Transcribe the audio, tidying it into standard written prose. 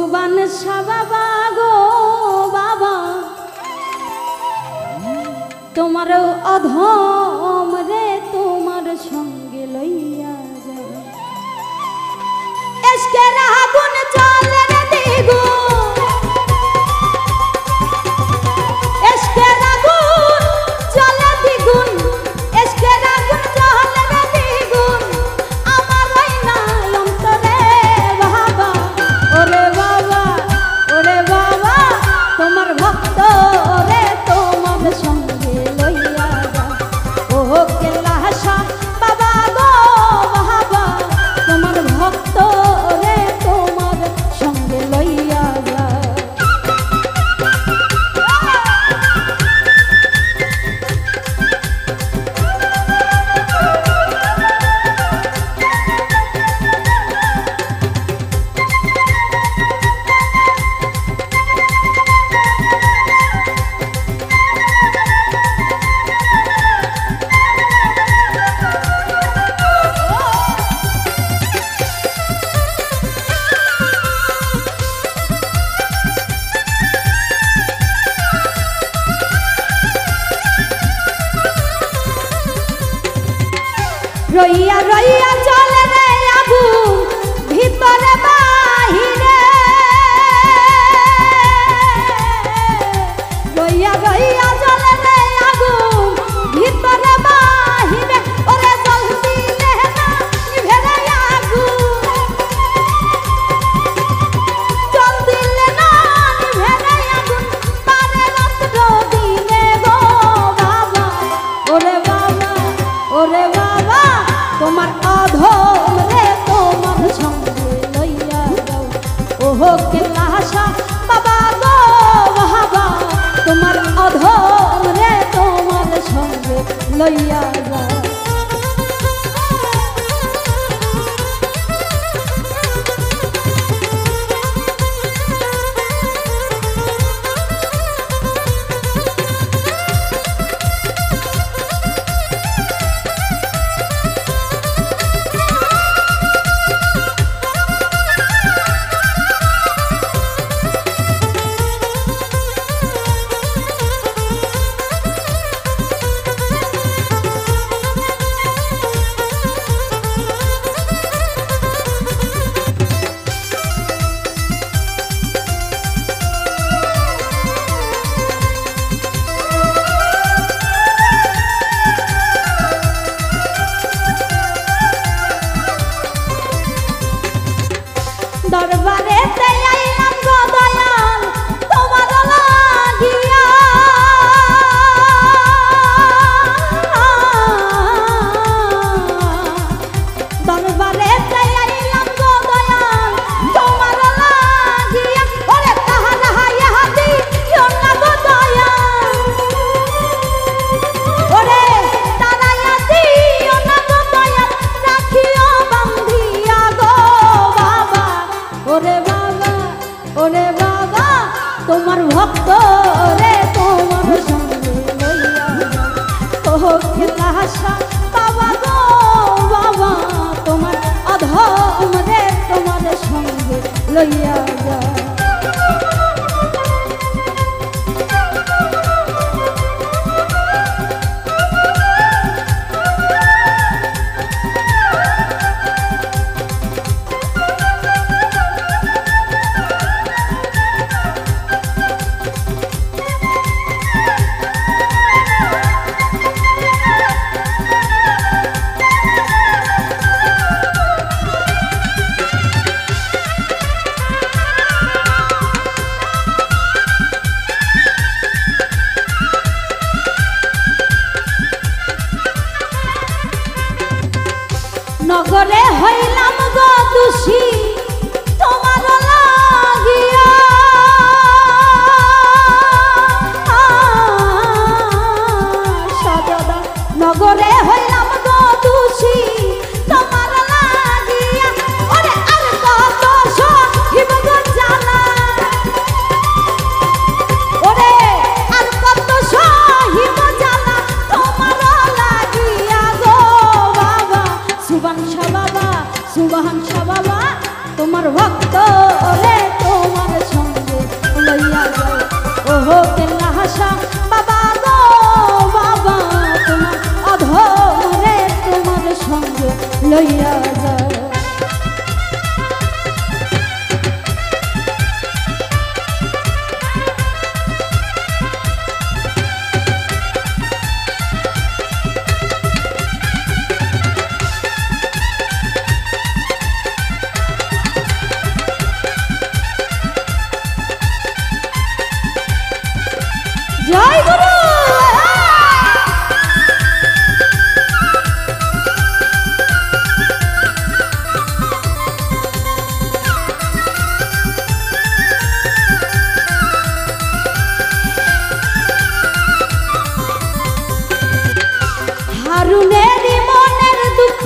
সুবান বাবা গো বাবা তোমার অধম রে তোমার সঙ্গে লইয়া যায় এসকের আগুন চলে রে দ্বিগুণ এসকের আগুন চলে দ্বিগুণ এসকের আগুন চলে রে দ্বিগুণ আমার ওই না অন্তরে বাবা ওরে বাবা তোমার ভক্ত রে তোমার সঙ্গে লইয়া যায় ও কেলাসা বাবা গো বাবা তোমার ভক্ত রে তোমার সঙ্গে লইয়া যায় রইয়া রইয়া চলে রে আগুন ভিতরে বাহিরে রইয়া রইয়া চলে রে আগুন ভিতরে বাহিরে ওরে জল দিলে না নিভে রে আগুন জল দিলে না নিভে রে আগুন পারে রাত্র দিনে গো বাবা ওরে বাবা তোমার অধম রে তোমার সঙ্গে লইয়া যাও ওহো কেলাসা বাবা গো বাবা তোমার অধম রে তোমার সঙ্গে লইয়া যাও দরবারে আইলাম গো দয়াল তোমার লাগিয়া দরবারে আইলাম গো দয়াল তোমার লাগিয়া ওরে তাহারা হাইয়া হাতি না গো দয়াল ওরে তারাইয়া দিও না গো দয়াল রাখিও বান্ধিয়া গো বাবা ওরে বাবা তোমার ভক্ত রে তোমার সঙ্গে লইয়া ওহো কেলাসা বাবা গো বাবা তোমার অধম রে তোমার সঙ্গে লইয়া যায় নগরে হইলাম গো দোষী তোমার লাগিয়া সজদা নগরে হইলাম গো দোষী তোমার লাগিয়া ওরে আর কত সহিব গো জানা ওরে আর কত সহিব জানা তোমার লাগিয়া গো বাবা সুবান বাবা তোমার ভক্ত রে তোমার লইয়া যাও। জয় গুরু। হারুনের মনের দুঃখ